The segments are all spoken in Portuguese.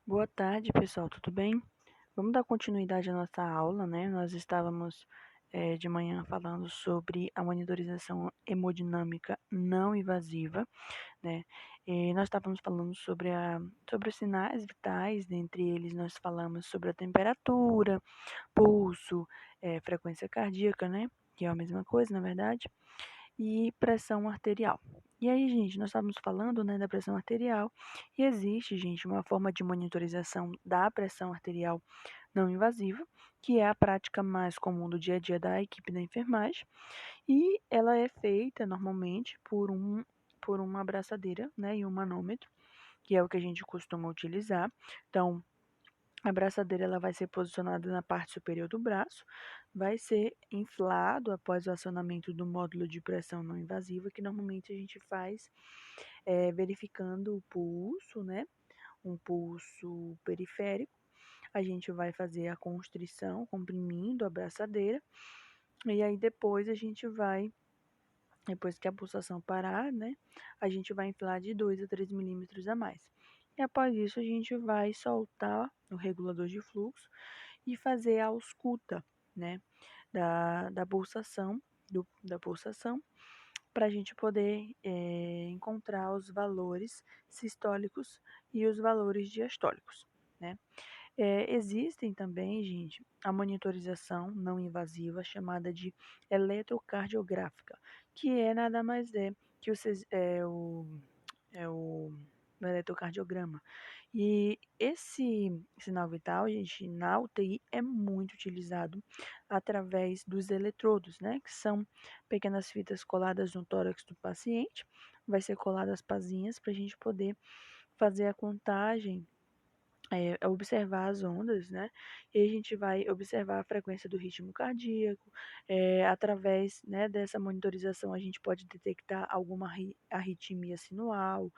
Boa tarde, pessoal, tudo bem? Vamos dar continuidade à nossa aula, né? Nós estávamos de manhã falando sobre a monitorização hemodinâmica não invasiva, né? E nós estávamos falando sobre os sinais vitais, dentre eles nós falamos sobre a temperatura, pulso, frequência cardíaca, né? Que é a mesma coisa, na verdade, e pressão arterial. E aí, gente, nós estávamos falando, né, da pressão arterial e existe, gente, uma forma de monitorização da pressão arterial não invasiva, que é a prática mais comum do dia a dia da equipe da enfermagem, e ela é feita normalmente por uma abraçadeira, né, e um manômetro, que é o que a gente costuma utilizar. Então, a braçadeira ela vai ser posicionada na parte superior do braço, vai ser inflado após o acionamento do módulo de pressão não invasiva, que normalmente a gente faz verificando o pulso, né? Um pulso periférico. A gente vai fazer a constrição, comprimindo a braçadeira, e aí depois a gente vai, depois que a pulsação parar, né? A gente vai inflar de 2 a 3 milímetros a mais. E após isso, a gente vai soltar o regulador de fluxo e fazer a ausculta, né, da pulsação, da pulsação, para a gente poder encontrar os valores sistólicos e os valores diastólicos, né. Existem também, gente, a monitorização não invasiva chamada de eletrocardiográfica, que é nada mais que o eletrocardiograma. E esse sinal vital, gente, na UTI é muito utilizado através dos eletrodos, né? Que são pequenas fitas coladas no tórax do paciente. Vai ser coladas pazinhas para a gente poder fazer a contagem, observar as ondas, né? E a gente vai observar a frequência do ritmo cardíaco. Através, né, dessa monitorização, a gente pode detectar alguma arritmia sinual,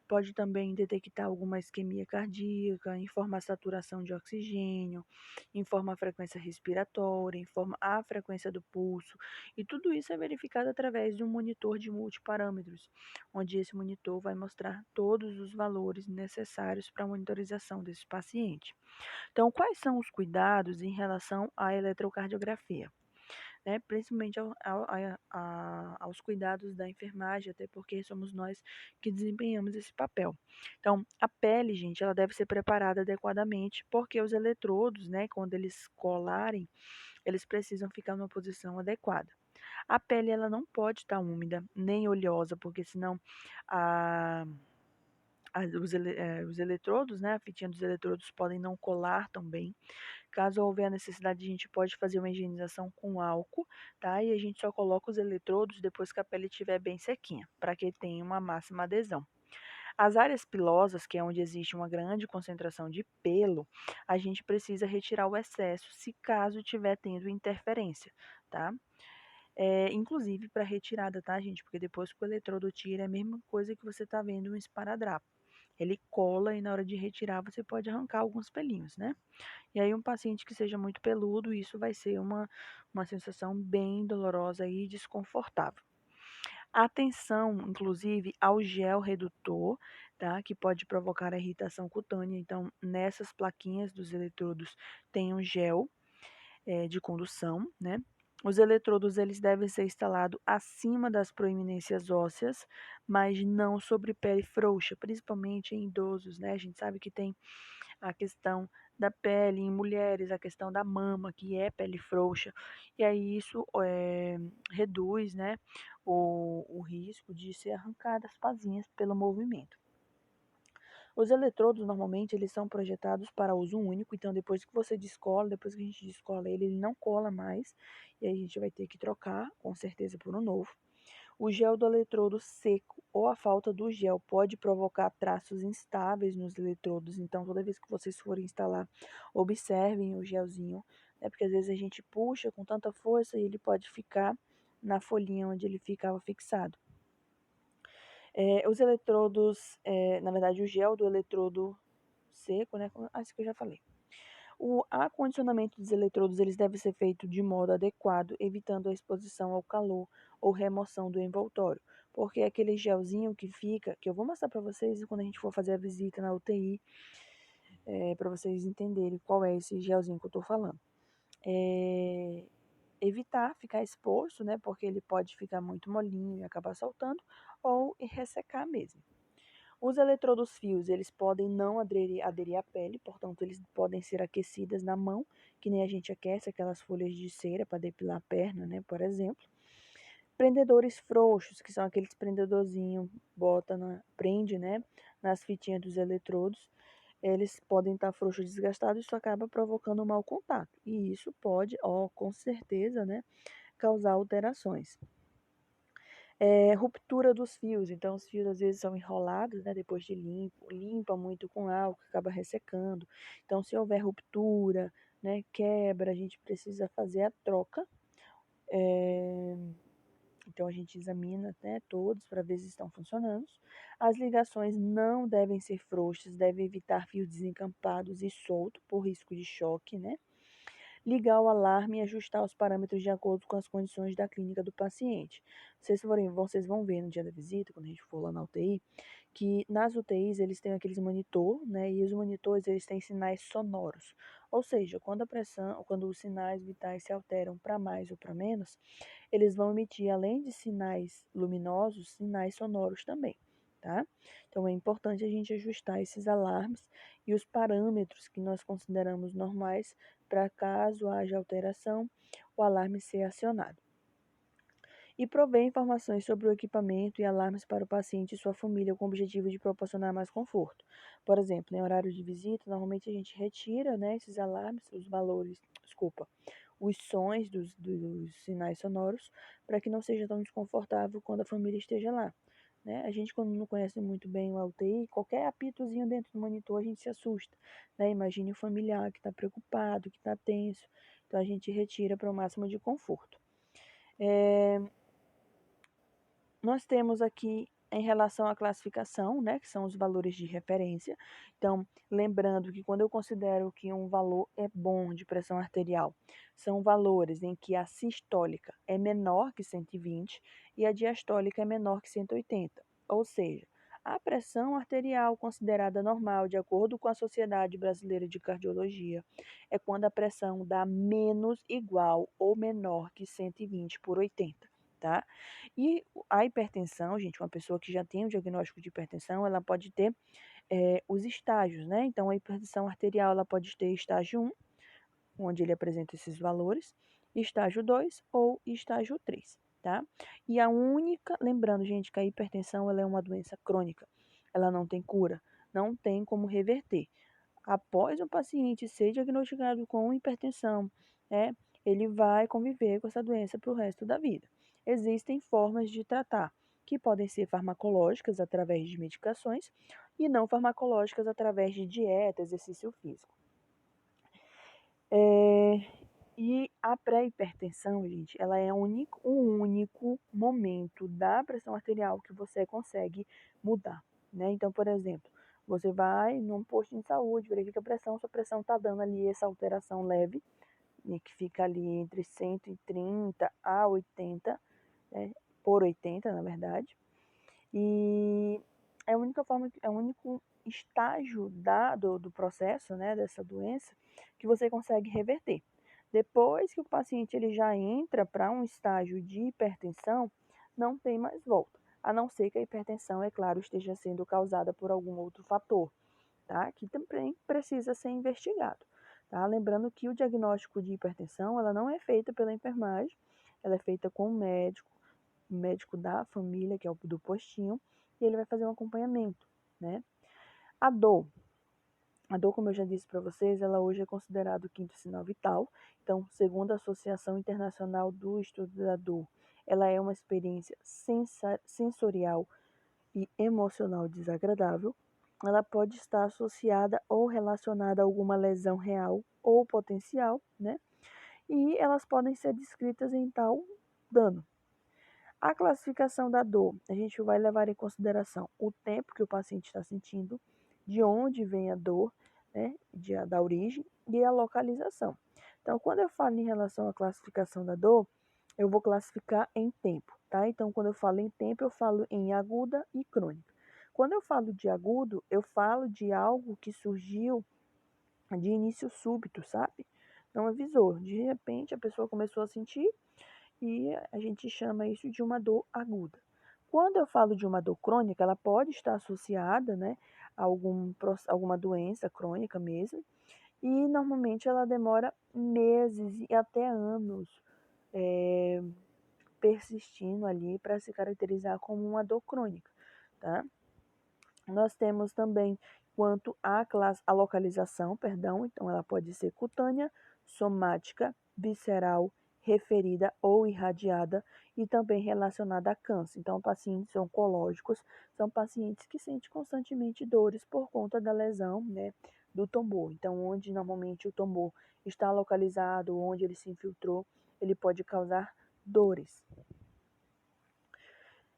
pode também detectar alguma isquemia cardíaca, informa a saturação de oxigênio, informa a frequência respiratória, informa a frequência do pulso, e tudo isso é verificado através de um monitor de multiparâmetros, onde esse monitor vai mostrar todos os valores necessários para a monitorização desse paciente. Então, quais são os cuidados em relação à eletrocardiografia? Né, principalmente aos cuidados da enfermagem, até porque somos nós que desempenhamos esse papel. Então, a pele, gente, ela deve ser preparada adequadamente, porque os eletrodos, né, quando eles colarem, eles precisam ficar numa posição adequada. A pele, ela não pode estar úmida nem oleosa, porque senão a os eletrodos, né, a fitinha dos eletrodos podem não colar tão bem. Caso houver a necessidade, a gente pode fazer uma higienização com álcool, tá? E a gente só coloca os eletrodos depois que a pele estiver bem sequinha, para que tenha uma máxima adesão. As áreas pilosas, que é onde existe uma grande concentração de pelo, a gente precisa retirar o excesso se caso estiver tendo interferência, tá? Inclusive para retirada, tá, gente? Porque depois que o eletrodo tira, é a mesma coisa que você tá vendo um esparadrapo. Ele cola e na hora de retirar você pode arrancar alguns pelinhos, né? E aí um paciente que seja muito peludo, isso vai ser uma sensação bem dolorosa e desconfortável. Atenção, inclusive, ao gel redutor, tá? Que pode provocar a irritação cutânea. Então, nessas plaquinhas dos eletrodos tem um gel de condução, né? Os eletrodos eles devem ser instalados acima das proeminências ósseas, mas não sobre pele frouxa, principalmente em idosos, né? A gente sabe que tem a questão da pele em mulheres, a questão da mama, que é pele frouxa, e aí isso reduz, né, o risco de ser arrancada as pazinhas pelo movimento. Os eletrodos, normalmente, eles são projetados para uso único, então depois que você descola, depois que a gente descola ele, ele não cola mais, e aí a gente vai ter que trocar, com certeza, por um novo. O gel do eletrodo seco ou a falta do gel pode provocar traços instáveis nos eletrodos, então toda vez que vocês forem instalar, observem o gelzinho, né, porque às vezes a gente puxa com tanta força e ele pode ficar na folhinha onde ele ficava fixado. Os eletrodos, na verdade, o gel do eletrodo seco, né? Isso que eu já falei. O acondicionamento dos eletrodos eles deve ser feito de modo adequado, evitando a exposição ao calor ou remoção do envoltório, porque aquele gelzinho que fica, que eu vou mostrar para vocês quando a gente for fazer a visita na UTI, para vocês entenderem qual é esse gelzinho que eu estou falando. Evitar ficar exposto, né, porque ele pode ficar muito molinho e acabar soltando, ou ressecar mesmo. Os eletrodos fios, eles podem não aderir à pele, portanto, eles podem ser aquecidas na mão, que nem a gente aquece aquelas folhas de cera para depilar a perna, né, por exemplo. Prendedores frouxos, que são aqueles prendedorzinhos, prende, né, nas fitinhas dos eletrodos, eles podem estar frouxos, desgastados, isso acaba provocando um mau contato. E isso pode, com certeza, né, causar alterações. Ruptura dos fios, então os fios às vezes são enrolados, né, depois de limpa muito com álcool, acaba ressecando. Então, se houver ruptura, né, quebra, a gente precisa fazer a troca. Então, a gente examina, né, todos para ver se estão funcionando. As ligações não devem ser frouxas, devem evitar fios desencampados e soltos por risco de choque, né? Ligar o alarme e ajustar os parâmetros de acordo com as condições da clínica do paciente. Vocês vão ver no dia da visita, quando a gente for lá na UTI, que nas UTIs eles têm aqueles monitor, né? E os monitores eles têm sinais sonoros. Ou seja, quando os sinais vitais se alteram para mais ou para menos, eles vão emitir, além de sinais luminosos, sinais sonoros também, tá? Então é importante a gente ajustar esses alarmes e os parâmetros que nós consideramos normais para caso haja alteração, o alarme ser acionado. E prover informações sobre o equipamento e alarmes para o paciente e sua família com o objetivo de proporcionar mais conforto. Por exemplo, em horário de visita, normalmente a gente retira, né, esses alarmes, os valores, desculpa, os sons dos sinais sonoros, para que não seja tão desconfortável quando a família esteja lá. Né? A gente, quando não conhece muito bem o UTI, qualquer apitozinho dentro do monitor, a gente se assusta. Né? Imagine o familiar que está preocupado, que está tenso. Então, a gente retira para o máximo de conforto. Nós temos aqui em relação à classificação, né, que são os valores de referência. Então, lembrando que quando eu considero que um valor é bom de pressão arterial, são valores em que a sistólica é menor que 120 e a diastólica é menor que 180. Ou seja, a pressão arterial considerada normal, de acordo com a Sociedade Brasileira de Cardiologia, é quando a pressão dá menos, igual ou menor que 120 por 80, tá? E a hipertensão, gente, uma pessoa que já tem o diagnóstico de hipertensão, ela pode ter os estágios, né? Então, a hipertensão arterial, ela pode ter estágio 1, onde ele apresenta esses valores, estágio 2 ou estágio 3, tá? E lembrando, gente, que a hipertensão, ela é uma doença crônica, ela não tem cura, não tem como reverter. Após o paciente ser diagnosticado com hipertensão, né, ele vai conviver com essa doença para o resto da vida. Existem formas de tratar, que podem ser farmacológicas através de medicações e não farmacológicas através de dieta, exercício físico. E a pré-hipertensão, gente, ela é o único momento da pressão arterial que você consegue mudar, né? Então, por exemplo, você vai num posto de saúde, verifica a pressão, sua pressão está dando ali essa alteração leve, né, que fica ali entre 130 a 80, né, por 80, na verdade. E é a única forma, é o único estágio do processo, né, dessa doença, que você consegue reverter. Depois que o paciente ele já entra para um estágio de hipertensão, não tem mais volta, a não ser que a hipertensão, é claro, esteja sendo causada por algum outro fator, tá? Que também precisa ser investigado, tá? Lembrando que o diagnóstico de hipertensão, ela não é feita pela enfermagem, ela é feita com o médico da família, que é o do postinho, e ele vai fazer um acompanhamento, né? A dor, a dor, como eu já disse para vocês, ela hoje é considerada o quinto sinal vital. Então, segundo a Associação Internacional do Estudo da Dor, ela é uma experiência sensorial e emocional desagradável. Ela pode estar associada ou relacionada a alguma lesão real ou potencial, né? E elas podem ser descritas em tal dano. A classificação da dor, a gente vai levar em consideração o tempo que o paciente está sentindo, de onde vem a dor, né, da origem e a localização. Então, quando eu falo em relação à classificação da dor, eu vou classificar em tempo, tá? Então, quando eu falo em tempo, eu falo em aguda e crônica. Quando eu falo de agudo, eu falo de algo que surgiu de início súbito, sabe? Não avisou. De repente a pessoa começou a sentir e a gente chama isso de uma dor aguda. Quando eu falo de uma dor crônica, ela pode estar associada, né, a alguma doença crônica mesmo, e normalmente ela demora meses e até anos persistindo ali para se caracterizar como uma dor crônica, tá? Nós temos também quanto à localização, perdão, então ela pode ser cutânea, somática, visceral, referida ou irradiada e também relacionada a câncer. Então, pacientes oncológicos são pacientes que sentem constantemente dores por conta da lesão, né, do tumor. Então, onde normalmente o tumor está localizado, onde ele se infiltrou, ele pode causar dores.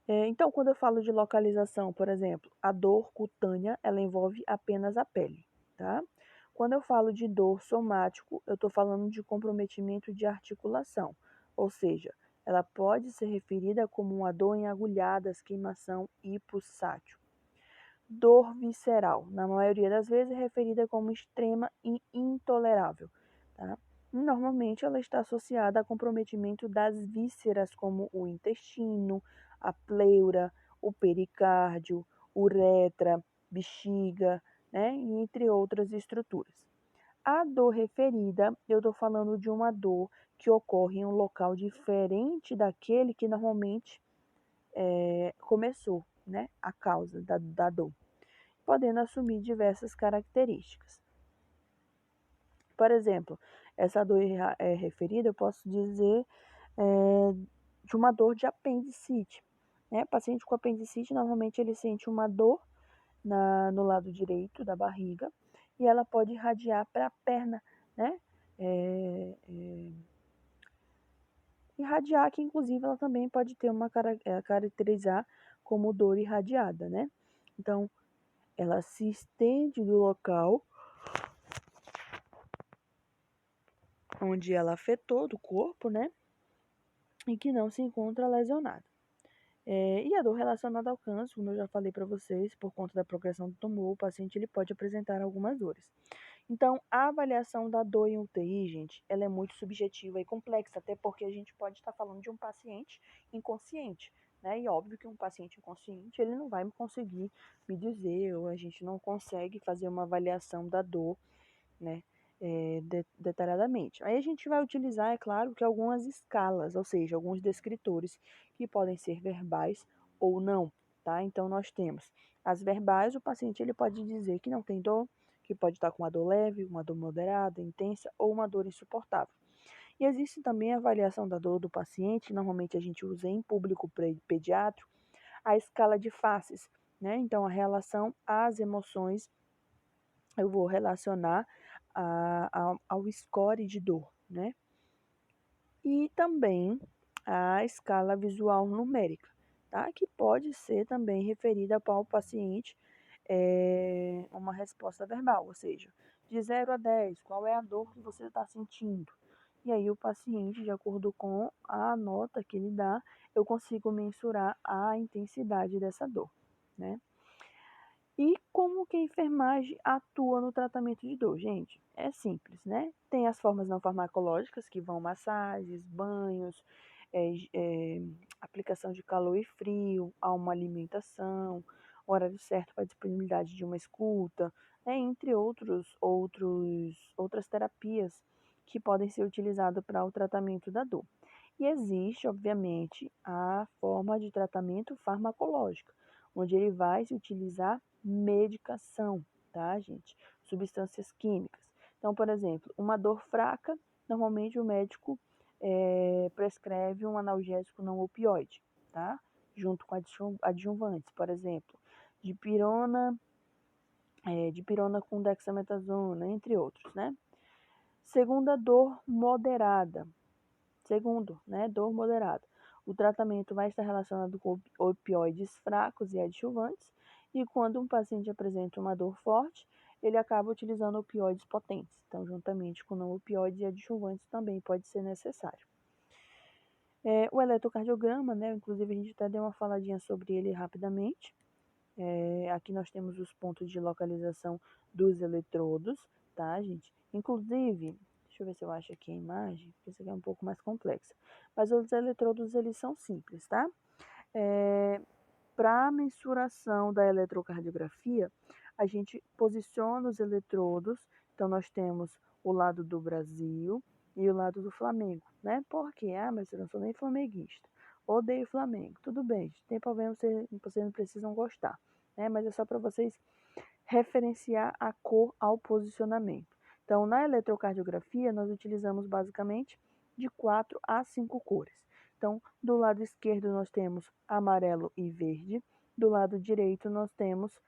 Então, quando eu falo de localização, por exemplo, a dor cutânea, ela envolve apenas a pele, tá? Quando eu falo de dor somático, eu estou falando de comprometimento de articulação, ou seja, ela pode ser referida como uma dor em agulhadas, queimação e pulsátil. Dor visceral, na maioria das vezes, é referida como extrema e intolerável, tá? Normalmente ela está associada a comprometimento das vísceras, como o intestino, a pleura, o pericárdio, uretra, bexiga, né? E entre outras estruturas. A dor referida, eu estou falando de uma dor que ocorre em um local diferente daquele que normalmente começou, né? A causa da dor, podendo assumir diversas características. Por exemplo, essa dor referida, eu posso dizer de uma dor de apendicite. Né? Paciente com apendicite, normalmente ele sente uma dor no lado direito da barriga e ela pode irradiar para a perna, né? Irradiar, que inclusive ela também pode ter caracterizar como dor irradiada, né? Então, ela se estende do local onde ela afetou do corpo, né? E que não se encontra lesionada. E a dor relacionada ao câncer, como eu já falei para vocês, por conta da progressão do tumor, o paciente ele pode apresentar algumas dores. Então, a avaliação da dor em UTI, gente, ela é muito subjetiva e complexa, até porque a gente pode estar falando de um paciente inconsciente, né? E óbvio que um paciente inconsciente, ele não vai conseguir me dizer, ou a gente não consegue fazer uma avaliação da dor, né? Detalhadamente. Aí a gente vai utilizar, é claro, que algumas escalas, ou seja, alguns descritores que podem ser verbais ou não, tá? Então nós temos as verbais, o paciente ele pode dizer que não tem dor, que pode estar com uma dor leve, uma dor moderada, intensa ou uma dor insuportável. E existe também a avaliação da dor do paciente, normalmente a gente usa em público pediátrico, a escala de faces, né? Então a relação às emoções eu vou relacionar ao score de dor, né? E também a escala visual numérica, tá? Que pode ser também referida para o paciente uma resposta verbal, ou seja, de 0 a 10, qual é a dor que você está sentindo? E aí o paciente, de acordo com a nota que ele dá, eu consigo mensurar a intensidade dessa dor, né? E como que a enfermagem atua no tratamento de dor? Gente, é simples, né? Tem as formas não farmacológicas, que vão massagens, banhos, aplicação de calor e frio, a uma alimentação, o horário certo para a disponibilidade de uma escuta, né? Entre outras terapias que podem ser utilizadas para o tratamento da dor. E existe, obviamente, a forma de tratamento farmacológico, onde ele vai se utilizar medicação, tá, gente? Substâncias químicas. Então, por exemplo, uma dor fraca, normalmente o médico prescreve um analgésico não opioide, tá? Junto com adjuvantes, por exemplo, dipirona, dipirona com dexametasona, entre outros, né? Segunda dor moderada. Segundo, né, dor moderada. O tratamento vai estar relacionado com opioides fracos e adjuvantes, e quando um paciente apresenta uma dor forte, ele acaba utilizando opioides potentes. Então, juntamente com não opioides e adjuvantes também pode ser necessário. O eletrocardiograma, né, inclusive a gente até deu uma faladinha sobre ele rapidamente. Aqui nós temos os pontos de localização dos eletrodos, tá, gente? Inclusive, deixa eu ver se eu acho aqui a imagem, porque isso aqui é um pouco mais complexa. Mas os eletrodos, eles são simples, tá? Para a mensuração da eletrocardiografia, a gente posiciona os eletrodos. Então, nós temos o lado do Brasil e o lado do Flamengo, né? Por quê? Ah, mas eu não sou nem flamenguista. Odeio Flamengo. Tudo bem, tem problema, vocês não precisam gostar, né? Mas é só para vocês referenciar a cor ao posicionamento. Então, na eletrocardiografia, nós utilizamos basicamente de 4 a 5 cores. Então, do lado esquerdo nós temos amarelo e verde, do lado direito nós temos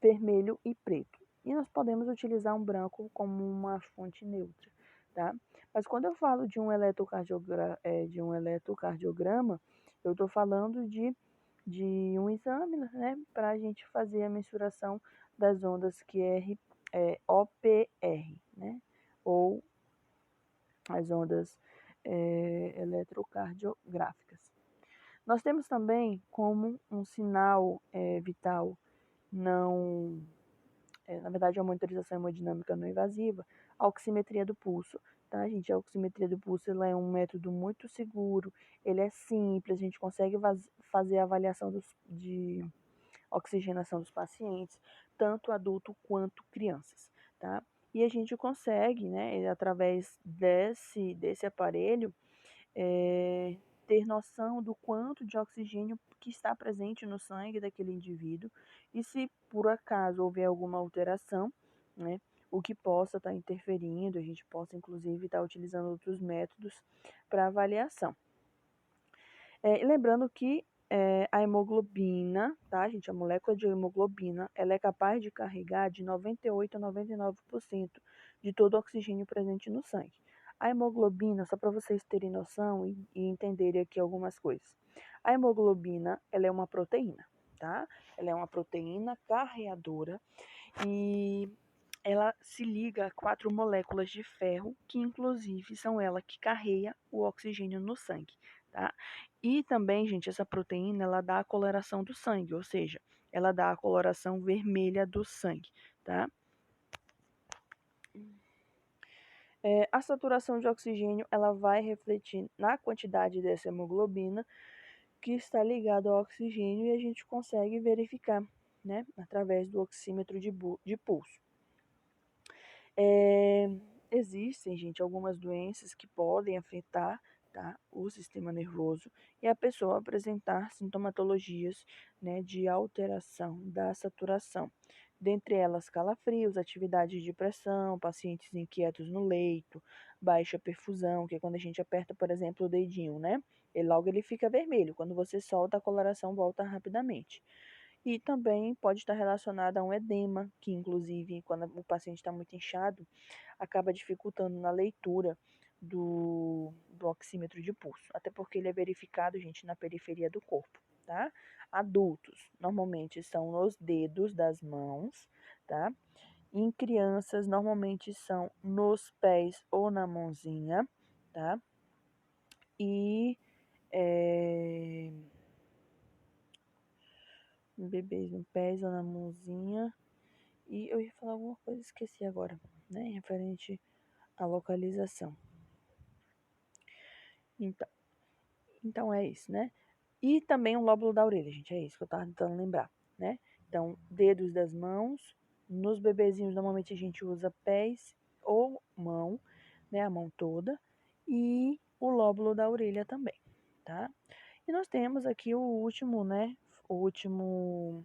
vermelho e preto. E nós podemos utilizar um branco como uma fonte neutra, tá? Mas quando eu falo de um eletrocardiograma, eu estou falando de um exame, né, para a gente fazer a mensuração das ondas OPR, né, ou as ondas eletrocardiográficas. Nós temos também como um sinal vital não, na verdade, a monitorização hemodinâmica não invasiva, a oximetria do pulso, tá, gente? A oximetria do pulso ela é um método muito seguro, ele é simples, a gente consegue fazer a avaliação de oxigenação dos pacientes, tanto adulto quanto crianças, tá? E a gente consegue, né, através desse aparelho, ter noção do quanto de oxigênio que está presente no sangue daquele indivíduo e se por acaso houver alguma alteração, né, o que possa estar interferindo, a gente possa inclusive estar utilizando outros métodos para avaliação. Lembrando que a hemoglobina, tá, gente? A molécula de hemoglobina, ela é capaz de carregar de 98 a 99% de todo o oxigênio presente no sangue. A hemoglobina, só para vocês terem noção e entenderem aqui algumas coisas. A hemoglobina, ela é uma proteína, tá? Ela é uma proteína carreadora e ela se liga a 4 moléculas de ferro, que inclusive são ela que carrega o oxigênio no sangue, tá? E também, gente, essa proteína, ela dá a coloração do sangue, ou seja, ela dá a coloração vermelha do sangue, tá? A saturação de oxigênio, ela vai refletir na quantidade dessa hemoglobina que está ligada ao oxigênio e a gente consegue verificar, né, através do oxímetro de pulso. Existem, gente, algumas doenças que podem afetar, tá, o sistema nervoso e a pessoa apresentar sintomatologias, né, de alteração da saturação. Dentre elas, calafrios, atividades de pressão, pacientes inquietos no leito, baixa perfusão, que é quando a gente aperta, por exemplo, o dedinho, né? E logo ele fica vermelho. Quando você solta, a coloração volta rapidamente. E também pode estar relacionada a um edema, que inclusive, quando o paciente está muito inchado, acaba dificultando na leitura do oxímetro de pulso. Até porque ele é verificado, gente, na periferia do corpo, tá? Adultos, normalmente são nos dedos das mãos, tá? Em crianças, normalmente são nos pés ou na mãozinha, tá? E bebês no pés ou na mãozinha. E eu ia falar alguma coisa, esqueci agora, né? Referente à localização. Então é isso, né? E também o lóbulo da orelha, gente, é isso que eu tava tentando lembrar, né? Então, dedos das mãos, nos bebezinhos normalmente a gente usa pés ou mão, né? A mão toda, e o lóbulo da orelha também, tá? E nós temos aqui o último, né? O último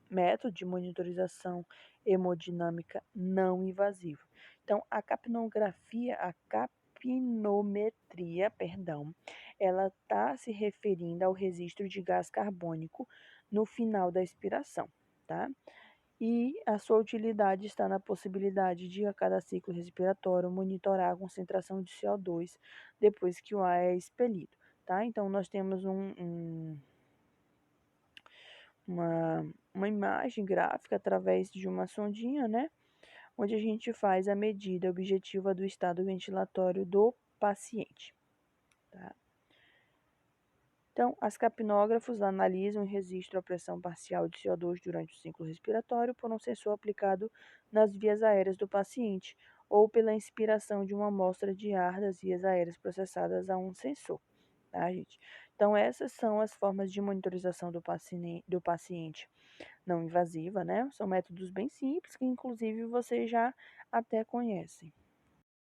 método de monitorização hemodinâmica não invasiva. Então, a capnometria, perdão, ela está se referindo ao registro de gás carbônico no final da expiração, tá? E a sua utilidade está na possibilidade de, a cada ciclo respiratório, monitorar a concentração de CO2 depois que o ar é expelido, tá? Então, nós temos uma imagem gráfica através de uma sondinha, né? Onde a gente faz a medida objetiva do estado ventilatório do paciente, tá? Então, as capnógrafos analisam e registram a pressão parcial de CO2 durante o ciclo respiratório por um sensor aplicado nas vias aéreas do paciente, ou pela inspiração de uma amostra de ar das vias aéreas processadas a um sensor, tá, gente? Então, essas são as formas de monitorização do paciente não invasiva, né? São métodos bem simples que, inclusive, você já até conhece.